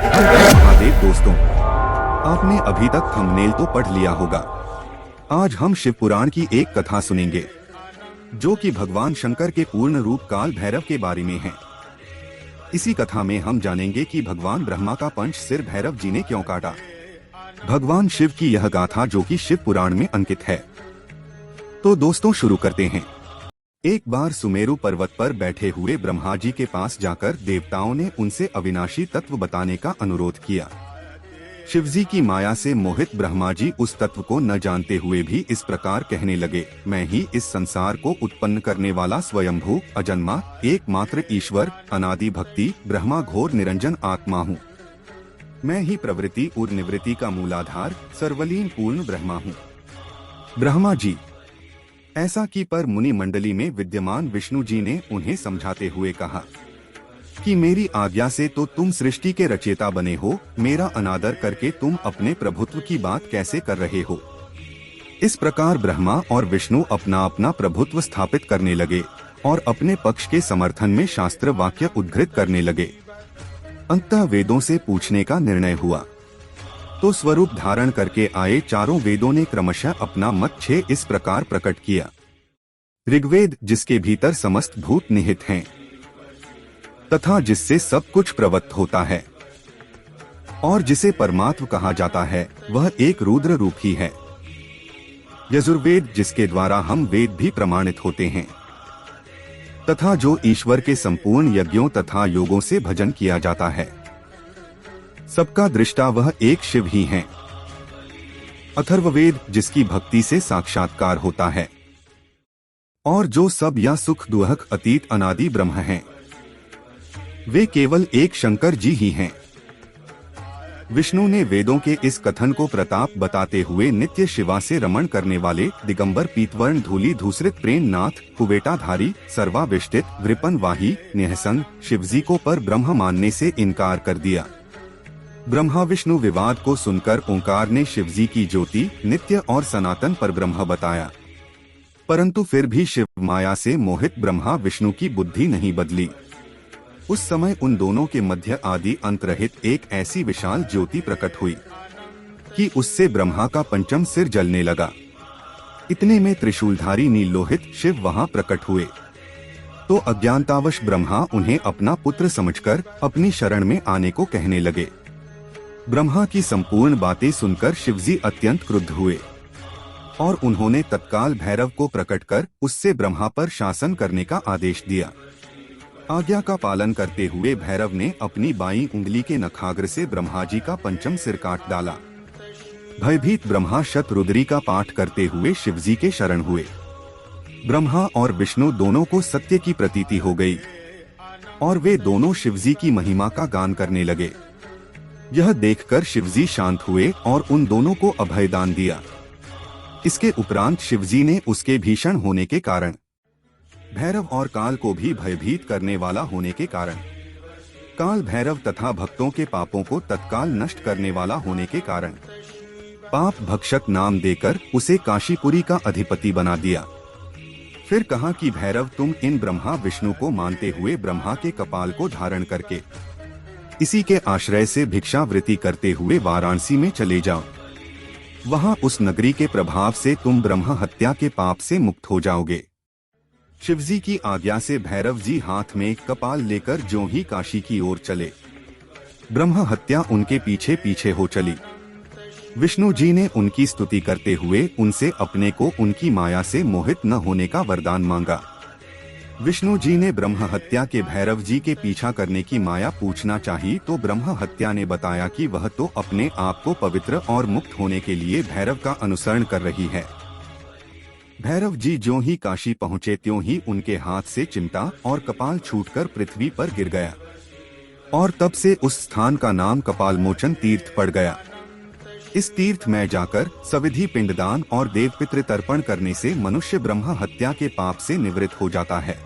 महादेव दोस्तों, आपने अभी तक थंबनेल तो पढ़ लिया होगा। आज हम शिव पुराण की एक कथा सुनेंगे जो कि भगवान शंकर के पूर्ण रूप काल भैरव के बारे में है। इसी कथा में हम जानेंगे कि भगवान ब्रह्मा का पंच सिर भैरव जी ने क्यों काटा। भगवान शिव की यह गाथा जो कि शिव पुराण में अंकित है। तो दोस्तों शुरू करते हैं। एक बार सुमेरु पर्वत पर बैठे हुए ब्रह्मा जी के पास जाकर देवताओं ने उनसे अविनाशी तत्व बताने का अनुरोध किया। शिवजी की माया से मोहित ब्रह्मा जी उस तत्व को न जानते हुए भी इस प्रकार कहने लगे, मैं ही इस संसार को उत्पन्न करने वाला स्वयंभू अजन्मा एकमात्र ईश्वर अनादि भक्ति ब्रह्मा घोर निरंजन आत्मा हूँ। मैं ही प्रवृत्ति और निवृत्ति का मूलाधार सर्वलीन पूर्ण ब्रह्मा हूँ। ब्रह्मा जी ऐसा कि पर मुनि मंडली में विद्यमान विष्णु जी ने उन्हें समझाते हुए कहा कि मेरी आज्ञा से तो तुम सृष्टि के रचयिता बने हो, मेरा अनादर करके तुम अपने प्रभुत्व की बात कैसे कर रहे हो। इस प्रकार ब्रह्मा और विष्णु अपना अपना प्रभुत्व स्थापित करने लगे और अपने पक्ष के समर्थन में शास्त्र वाक्य उद्धृत करने लगे। अंततः वेदों से पूछने का निर्णय हुआ तो स्वरूप धारण करके आए चारों वेदों ने क्रमशः अपना मत 6 इस प्रकार प्रकट किया। ऋग्वेद जिसके भीतर समस्त भूत निहित हैं तथा जिससे सब कुछ प्रवत्त होता है और जिसे परमात्म कहा जाता है, वह एक रुद्र रूप ही है। यजुर्वेद जिसके द्वारा हम वेद भी प्रमाणित होते हैं तथा जो ईश्वर के संपूर्ण यज्ञों तथा योगों से भजन किया जाता है, सबका दृष्टा वह एक शिव ही है। अथर्ववेद जिसकी भक्ति से साक्षात्कार होता है और जो सब या सुख दुहक अतीत अनादि ब्रह्म हैं, वे केवल एक शंकर जी ही हैं। विष्णु ने वेदों के इस कथन को प्रताप बताते हुए नित्य शिवा से रमण करने वाले दिगंबर पीतवर्ण धूली धूसरित प्रेमनाथ कुवेटाधारी सर्वाविष्टित वृपनवाही निहसंग शिवजी को पर ब्रह्म मानने से इनकार कर दिया। ब्रह्मा विष्णु विवाद को सुनकर ओंकार ने शिवजी की ज्योति नित्य और सनातन पर ब्रह्म बताया, परंतु फिर भी शिव माया से मोहित ब्रह्मा विष्णु की बुद्धि नहीं बदली। उस समय उन दोनों के मध्य आदि अंत रहित एक ऐसी विशाल ज्योति प्रकट हुई कि उससे ब्रह्मा का पंचम सिर जलने लगा। इतने में त्रिशूलधारी नीलोहित शिव वहां प्रकट हुए तो अज्ञानतावश ब्रह्मा उन्हें अपना पुत्र समझकर अपनी शरण में आने को कहने लगे। ब्रह्मा की संपूर्ण बातें सुनकर शिवजी अत्यंत क्रुद्ध हुए और उन्होंने तत्काल भैरव को प्रकट कर उससे ब्रह्मा पर शासन करने का आदेश दिया। आज्ञा का पालन करते हुए भैरव ने अपनी बाईं उंगली के नखाग्र से ब्रह्मा जी का पंचम सिर काट डाला। भयभीत ब्रह्मा शतरुद्री का पाठ करते हुए शिवजी के शरण हुए। ब्रह्मा और विष्णु दोनों को सत्य की प्रतीति हो गई और वे दोनों शिवजी की महिमा का गान करने लगे। यह देखकर शिवजी शांत हुए और उन दोनों को अभयदान दिया। इसके उपरांत शिवजी ने उसके भीषण होने के कारण, भैरव और काल को भी भयभीत करने वाला होने के कारण, काल भैरव तथा भक्तों के पापों को तत्काल नष्ट करने वाला होने के कारण पाप भक्षक नाम देकर उसे काशीपुरी का अधिपति बना दिया। फिर कहा कि भैरव तुम इन ब्रह्मा विष्णु को मानते हुए ब्रह्मा के कपाल को धारण करके इसी के आश्रय से भिक्षावृत्ति करते हुए वाराणसी में चले जाओ। वहां उस नगरी के प्रभाव से तुम ब्रह्म हत्या के पाप से मुक्त हो जाओगे। शिवजी की आज्ञा से भैरव जी हाथ में कपाल लेकर ज्यों ही काशी की ओर चले, ब्रह्म हत्या उनके पीछे पीछे हो चली। विष्णु जी ने उनकी स्तुति करते हुए उनसे अपने को उनकी माया से मोहित न होने का वरदान मांगा। विष्णु जी ने ब्रह्म हत्या के भैरव जी के पीछा करने की माया पूछना चाहिए तो ब्रह्म हत्या ने बताया कि वह तो अपने आप को पवित्र और मुक्त होने के लिए भैरव का अनुसरण कर रही है। भैरव जी ज्यों ही काशी पहुँचे त्यों ही उनके हाथ से चिमटा और कपाल छूटकर पृथ्वी पर गिर गया और तब से उस स्थान का नाम कपालमोचन तीर्थ पड़ गया। इस तीर्थ में जाकर सविधि पिंडदान और देव पितृ तर्पण करने से मनुष्य ब्रह्म हत्या के पाप से निवृत्त हो जाता है।